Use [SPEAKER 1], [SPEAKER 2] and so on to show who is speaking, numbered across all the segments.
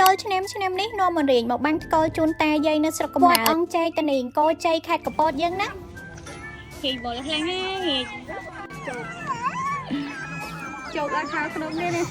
[SPEAKER 1] ចូលឆ្នាំនេះនាំមករៀងមកបាំងថ្កល់ជូនតាយាយនៅស្រុកកំណើតអង្គចៃតនីងកោចៃខេត្តកំពតយើងណាហេបលខ្លាំងណាស់ហេចូលដល់ខោក្នុងនេះ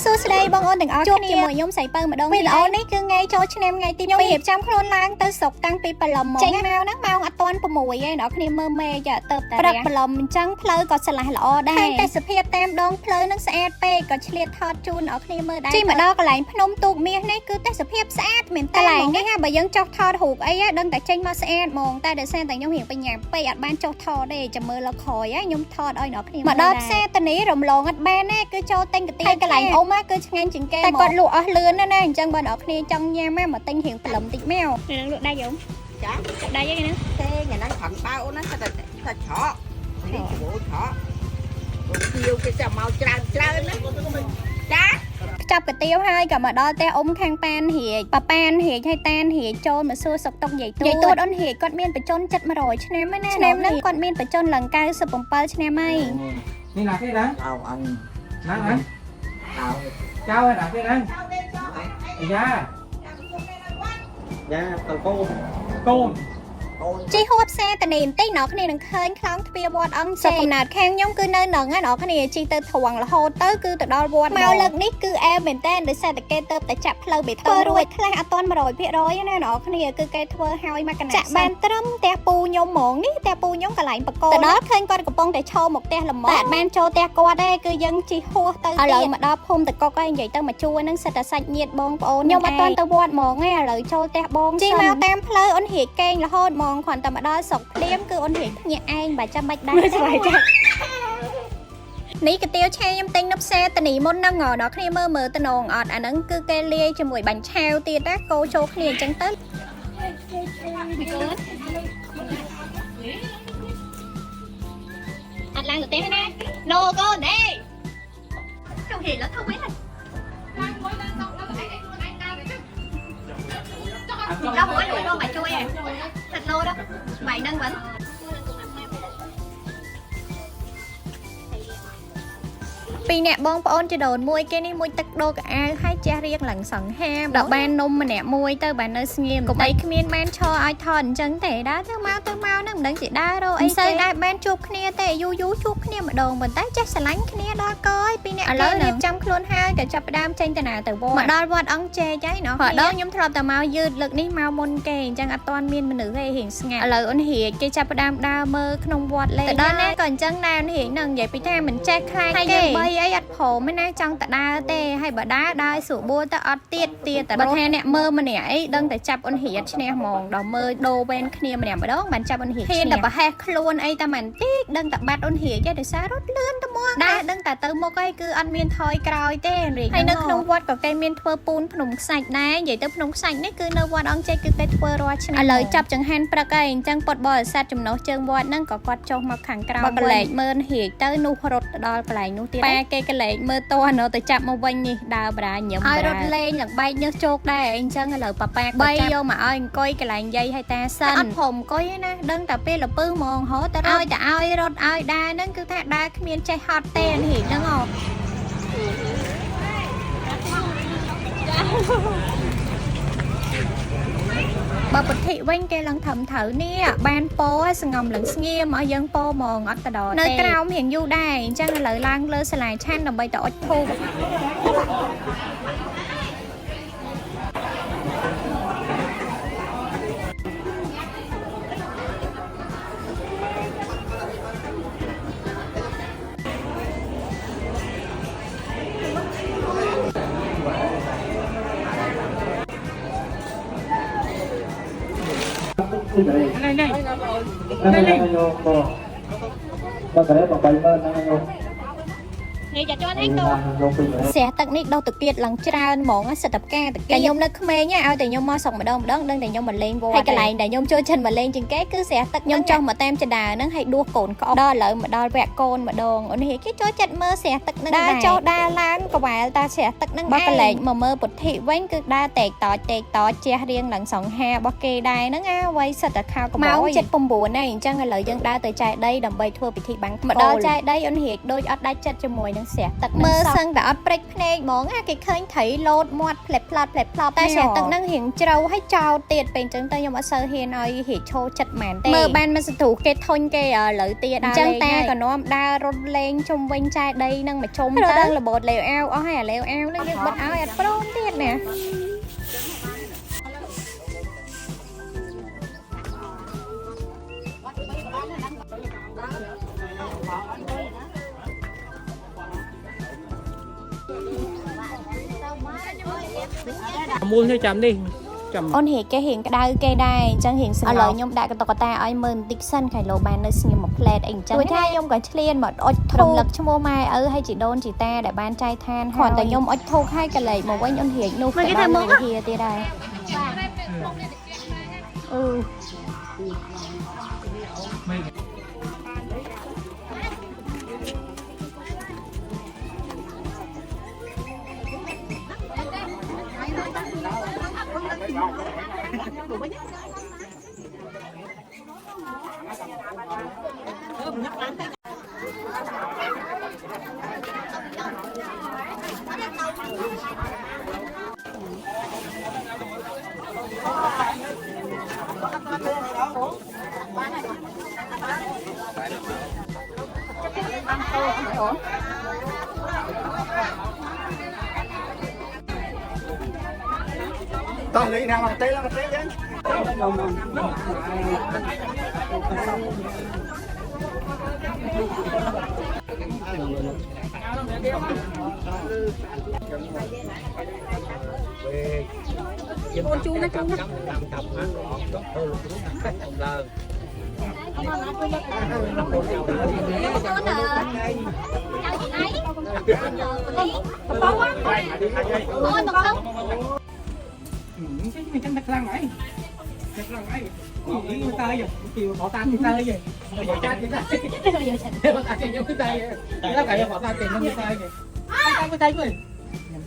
[SPEAKER 1] សួស្តីបងអូនទាំងអស់ជួបជាមួយខ្ញុំសៃពៅម្ដងវីដេអូនេះគឺថ្ងៃចូលឆ្នាំថ្ងៃទី2រៀបចំខ្លួនឡើងទៅស្រុកតាំងពីបលឹមមកចេញមកហ្នឹងម៉ោងអត់ទាន់6ឯងអ្នកគ្នាមើលមេទៅតែព្រឹកបលឹមអញ្ចឹងផ្លូវក៏ឆ្លាស់ល្អដែរទេសភាពតាមដងផ្លូវហ្នឹងស្អាតពេកក៏ឆ្លៀតថតជូនអ្នកគ្នាមើលដែរជិះមកដល់កន្លែងភ្នំទូកមាសនេះគឺទេសភាពស្អាតមែនតើកន្លែងនេះបើយើងចុះថតរូបអីដឹងតែចេញមកស្អាតហ្មងតែដោយសារតែខ្ញុំរៀងបញ្ញាពេកអត់បានចុះថតទេចាំមើលលើក្រោយខ្ញុំថតឲ្យអ្នកគ្នាមកដល់ផ្សារតានីរំលងអត់បានទេគឺចូលទិញកាទៀកន្លែងអ៊ំគឺឆ្ងាញ់ជាងគេតែគាត់លក់អស់លឿនណាស់អញ្ចឹងបើអ្នកគ្នាចង់ញ៉ាំមកទិញរៀងព្រលឹមតិចមកនឹងលក់ដៃយំចាដៃហ្នឹងទេញ៉ាំហ្នឹងខំបើអូនណាតែច្រកនេះជាមួយច្រកទៀវគេចាំមកច្រើនណាចាចាប់កាទៀវហើយក៏មកដល់ផ្ទះអ៊ំខាងប៉ានហៀកប៉ានហៀកហើយតានហៀកចូលមកសួរសុខទុក្ខយាយទួតអូនហៀកគាត់មានបច្ចុប្បន្នចិត្ត100ឆ្នាំហើយណាឆ្នាំហ្នឹងគាត់មានបច្ចុប្បន្នឡើង97ឆ្នាំហើយ
[SPEAKER 2] นี่หนักแค่นั้นเอาอันนั่งนั้นเอาเจ้าให้หนักแค่นั้นยาตะโกนตูน
[SPEAKER 1] ជីហួតផ្សារតានីបន្តិចអ្នកគ្នានឹងឃើញខ្លោងទ្វារវត្តអង្គចេកំណើតខាងខ្ញុំគឺនៅនឹងអ្នកគ្នាជីទៅត្រង់រហូតទៅគឺទៅដល់វត្តមកលើកនេះគឺអែមែនតើដោយសារតែគេទៅតែចាក់ផ្លូវបេតុងរួចខ្លះអត់ទាន់100%ណាអ្នកគ្នាគឺគេធ្វើឲ្យមកកណ្ដាលចាក់បានត្រឹមផ្ទះពូខ្ញុំហ្មងនេះផ្ទះពូខ្ញុំកន្លែងបកទៅដល់ឃើញគាត់កំពុងតែឈរមកផ្ទះល្មមតែអត់បានចូលផ្ទះគាត់ទេគឺយើងជីហួសទៅឥឡូវមកដល់ភូមិតកុកហើយនិយាយទៅមកជួនឹងសិតតែសាច់ញាតិបងប្អូនខ្ញុំអត់ទាន់ទៅវត្តហ្មងទេឥឡូវចូលផ្ទះបងជីមកតាមផ្លូវអូនរៀកកេងរហូតហ្មងគ្រាន់តែមកដល់សុកភ្លាមគឺអូនរៀងភ្ញាក់ឯងបើចាំបាច់ដែរនេះកាទៀវឆាខ្ញុំទិញនៅផ្សារតានីមុនហ្នឹងអ្នកគ្នាមើលតំណងអត់អាហ្នឹងគឺគេលាយជាមួយបាញ់ឆាវទៀតណាកូរចូលគ្នាអញ្ចឹងទៅអត់ឡើងទៅទេណា No go đây ខ្ញុំហេលទៅវិញឡើងមួយឡើងទៅអីខ្លួនឯងដើរទៅចុះមួយនោះមកជួយthật lô đó mày nâng vẫnពីអ្នកបងប្អូនចដូនមួយគេនេះមួយទឹកដូរកអាវហើយចេះរៀងឡើងសង្ហាដល់បាននំម្នាក់មួយទៅបាននៅស្ងៀមកុំអីគ្មានបានឈរឲ្យថតអញ្ចឹងទេដើរទៅមកហ្នឹងមិនដឹងជាដើររកអីទេដែរបានជួបគ្នាទេយូរជួបគ្នាម្ដងប៉ុន្តែចេះស្រឡាញ់គ្នាដល់កយពីអ្នកឥឡូវរៀបចំខ្លួនហើយក៏ចាប់ផ្ដើមចេញទៅណាទៅវត្តមកដល់វត្តអង្គចេកហើយណោះម្ដងខ្ញុំធ្លាប់តែមកយឺតលើកនេះមកមុនគេអញ្ចឹងអត់ទាន់មានមនុស្សទេរៀងស្ងាត់ឥឡូវអូនហៀកគេចាប់ផ្ដើមដើរមើលក្នុងវត្តលេងទៅដល់ណាក៏អញ្ចឹងដែរអូនហៀកនឹងនិយាយពីថាមិនចេះខ្លាចគេអីអត់ព្រមទេណាចង់តដើរទេហើយបើដើរស្រួលបួលទៅអត់ទៀតតែបើថាអ្នកមើលម្នាក់អីដឹងតែចាប់អ៊ុនហៀតឈ្នះហ្មងដល់មើលដូរវេនគ្នាម្នាក់ម្ដងបានចាប់អ៊ុនហៀតឈ្នះតែប្រហែសខ្លួនអីតែមិនតិចដឹងតែបាត់អ៊ុនហៀតទេដោយសាររត់លឿនទៅមកដើរដឹងតែទៅមុខអីគឺអត់មានថយក្រោយទេហើយនៅក្នុងវត្តក៏គេមានធ្វើពូនភ្នំខ្សាច់ដែរនិយាយទៅភ្នំខ្សាច់នេះគឺនៅវត្តអង្គចេកគឺគេធ្វើរាល់ឆ្នាំឥឡូវចាប់ចង្ហាន់ព្រឹកហើយអញ្ចឹងពុតបរិស័ទចំណុះជើងវត្តហ្នឹងក៏គាត់ចុះមកខាងក្រៅបើកលែកមើលហៀកទៅនោះរត់ទៅដល់កន្លែងនោះទៀតប៉ាគេកលែកមើលតោះនៅទៅចាប់មកវិញនេះដើរបរាញឹមឲ្យរត់លេងឡើងបែកញើសជោកដែរអញ្ចឹងឥឡូវប៉ាក៏ចាប់យកមកឲ្យអង្គុយកន្លែងយាយឲ្យតាសិនអត់ព្រមអង្គុយណាដឹងតែពេលលពឹសហ្មងហោតែឲ្យរត់ឲ្យដើរហ្នឹងគឺថាដើរគ្មានចេះហត់ទេនេះហ្នឹងហ៎បើពុទ្ធិវិញគេឡើងធំត្រូវនេះបានពោឲ្យសងំឡើងស្ងៀមឲ្យយើងពោហ្មងអត់ទៅដល់នៅក្រោមរៀងយូរដែរអញ្ចឹងឥឡូវឡើងលើសាលាឆាន់ដើម្បីទៅអុជធូបនេះចាត់ហ្នឹងទៅស្រះទឹកនេះដុសទឹកទៀតឡើងច្រើនហ្មងសិតតផ្កាតែខ្ញុំនៅក្មេងឲ្យតែខ្ញុំមកសុកម្ដងដឹងតែខ្ញុំមកលេងវត្តហើយកន្លែងដែលខ្ញុំចូលចិត្តមកលេងជាងគេគឺស្រះទឹកខ្ញុំចុះមកតាមចដាហ្នឹងឲ្យដួសកូនក្អកដល់ឥឡូវមកដល់វគ្គកូនម្ដងអូនគេចូលចិត្តមើលស្រះទឹកហ្នឹងដែរចុះដើរឡើងក្បែរតាស្រះទឹកហ្នឹងបើកន្លែងមកមើលពុទ្ធិវិញគឺដើរតេកតជះរៀងឡើងសង្ហារបស់គេដែរហ្នឹងអ្វីសិតតែខោកម៉ោង7:09ហើយអញ្ចឹងឥឡូវយើងដើរទៅចែកដីដើម្បីធ្វើពិធីបាំងមកដល់ចែកដីអូនរៀកដូចអត់ដាច់ចិត្តជាមួយនឹង នឹងស្រះទឹកមើលសឹងតែអត់ព្រិចភ្នែកហ្មងគេឃើញត្រីលោតមាត់ផ្លែផ្លាត់តែស្រះទឹកនឹងរៀងជ្រៅហើយចោលទៀតពេលអញ្ចឹងទៅខ្ញុំអត់សូវហ៊ានឲ្យរៀបឈោចិត្តមែនទេមើលបានមិនសន្ទុះគេធុញគេលើទៀតអញ្ចឹងតាក៏នាំដើររត់លេងជុំវិញចែដីនឹងមកជុំទៅដឹងរបូតលេវអាវអស់ហើយអាលេវអាវនឹងយើងបិទឲ្យអត់ព្រមទៀតណា
[SPEAKER 2] mua cho chậm đi chậm
[SPEAKER 1] អូនហេគេរៀងក្តៅគេដែរអញ្ចឹងរៀងស្ងប់ឥឡូវខ្ញុំដាក់កតុកតាឲ្យមើលបន្តិចសិនខៃលោបាននៅស្ងៀមមួយផ្លែតអីអញ្ចឹងព្រោះថាខ្ញុំក៏ឆ្លៀនមកអុចធំរំលឹកឈ្មោះម៉ែឪហើយជីដូនជីតាដែលបានចែកឋានគ្រាន់តែខ្ញុំអុចធូកហើយកលេចមកវិញអូនរៀងនោះគេថាមកទៀតដែរ
[SPEAKER 2] tao lấy nào mà tê chứ
[SPEAKER 3] con chú nó chú
[SPEAKER 2] cái chân thật lăng ấy người ta giờ chiều bỏ tan người ta gì bỏ tan người ta bỏ tan tiền người ta nó phải bỏ tan tiền người ta gì người ta người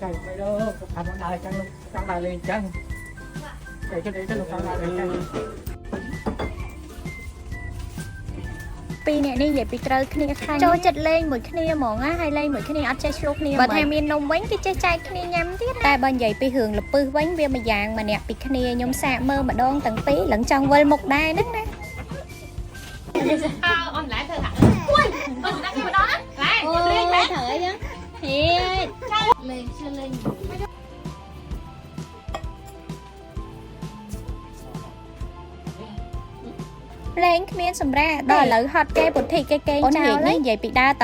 [SPEAKER 2] cái mày đâu ăn đài căng đài lên căng để cho đấy cho nó căng đài lên căng ពីរអ្នកនេះនិយាយពីត្រូវគ្នាខ្លាំងចូលចិត្តលេងមួយគ្នាហ្មងណាហើយលេងមួយគ្នាអត់ចេះឆ្លោះគ្នាបើថាមាននំវិញគេចេះចែកគ្នាញ៉ាំទៀតតែបើនិយាយពីរឿងលពឹសវិញវាមួយយ៉ាងម្នាក់ពីគ្នាខ្ញុំសាកមើលម្ដងទាំងពីរឡើងចង់វិលមុខដែរហ្នឹងណាអូនឡាយធ្វើថាអូយអូនដាក់គេម្ដងណាឡាយលេងដែរត្រូវអីចឹងហេលេងជឿលេងលេងគ្មានសម្រាប់ដល់ឥឡូវហត់គេពុទ្ធិគេកេងចោលនេះនិយាយពីដើរត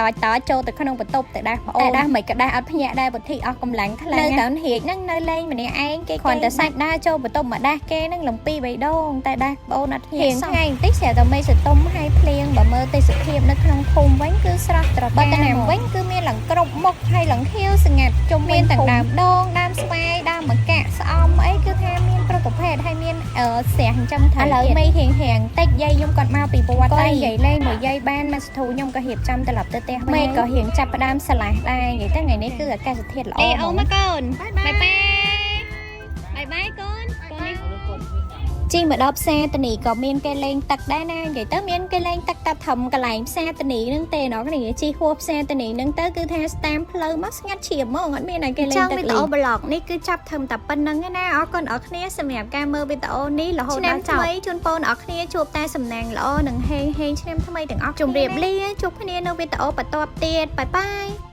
[SPEAKER 2] ចូលទៅក្នុងបន្ទប់ទៅដាស់ប្អូនដាស់មិនក៏ដាស់អត់ភ្ញាក់ដែរពុទ្ធិអស់កម្លាំងខ្លាំងនៅដល់ហៀកហ្នឹងនៅលេងម្នាក់ឯងគេគ្រាន់តែសាច់ដើរចូលបន្ទប់មកដាស់គេហ្នឹងលំពី3ដងតែដាស់ប្អូនអត់ភ្ញាក់សោះថ្ងៃបន្តិចស្រាប់តែមេសតុំហើយភ្លៀងបើមើលទេសភាពនៅក្នុងភូមិវិញគឺស្រស់ត្រកាលបើតាមវិញគឺមានឡើងគ្រប់មុខហើយឡើងខៀវស្ងាត់ជុំមានទាំងដើមដងដើមស្វាយដើមម្កាក់ស្អំអីគឺថាមានប្រភេទហើយមានស្រះចិញ្ចឹមថែឥឡូវមេរៀងតិចយាយខ្ញុំគាត់មកពីប្រវត្តិតែនិយាយលេងមួយយាយបានមកសធូខ្ញុំក៏រៀបចំត្រឡប់ទៅផ្ទះមេក៏រៀងចាប់ផ្ដើមស្រឡះដែរនិយាយទៅថ្ងៃនេះគឺអាកាសធាតុល្អអូមកកូនបាយបាយកូនជីមកដល់ផ្សារតនីក៏មានគេលេងទឹកដែរណានិយាយទៅមានគេលេងទឹកតាធំកន្លែងផ្សារតនីហ្នឹងទេណោះគ្នាជីហួរផ្សារតនីហ្នឹងទៅគឺថាស្តាមផ្លូវមកស្ងាត់ជ្រាបហ្មងអត់មានឲ្យគេលេងទឹកលេងវីដេអូប្លុកនេះគឺចាប់ធំតែប៉ុណ្្នឹងឯណាអរគុណអរគ្នាសម្រាប់ការមើលវីដេអូនេះរហូតដល់ចប់ជូនពរអរគ្នាជួបតែសំណាងល្អនិងហេងឆ្នាំថ្មីទាំងអស់ជម្រាបលាជួបគ្នានៅវីដេអូបន្តទៀតបាយបាយ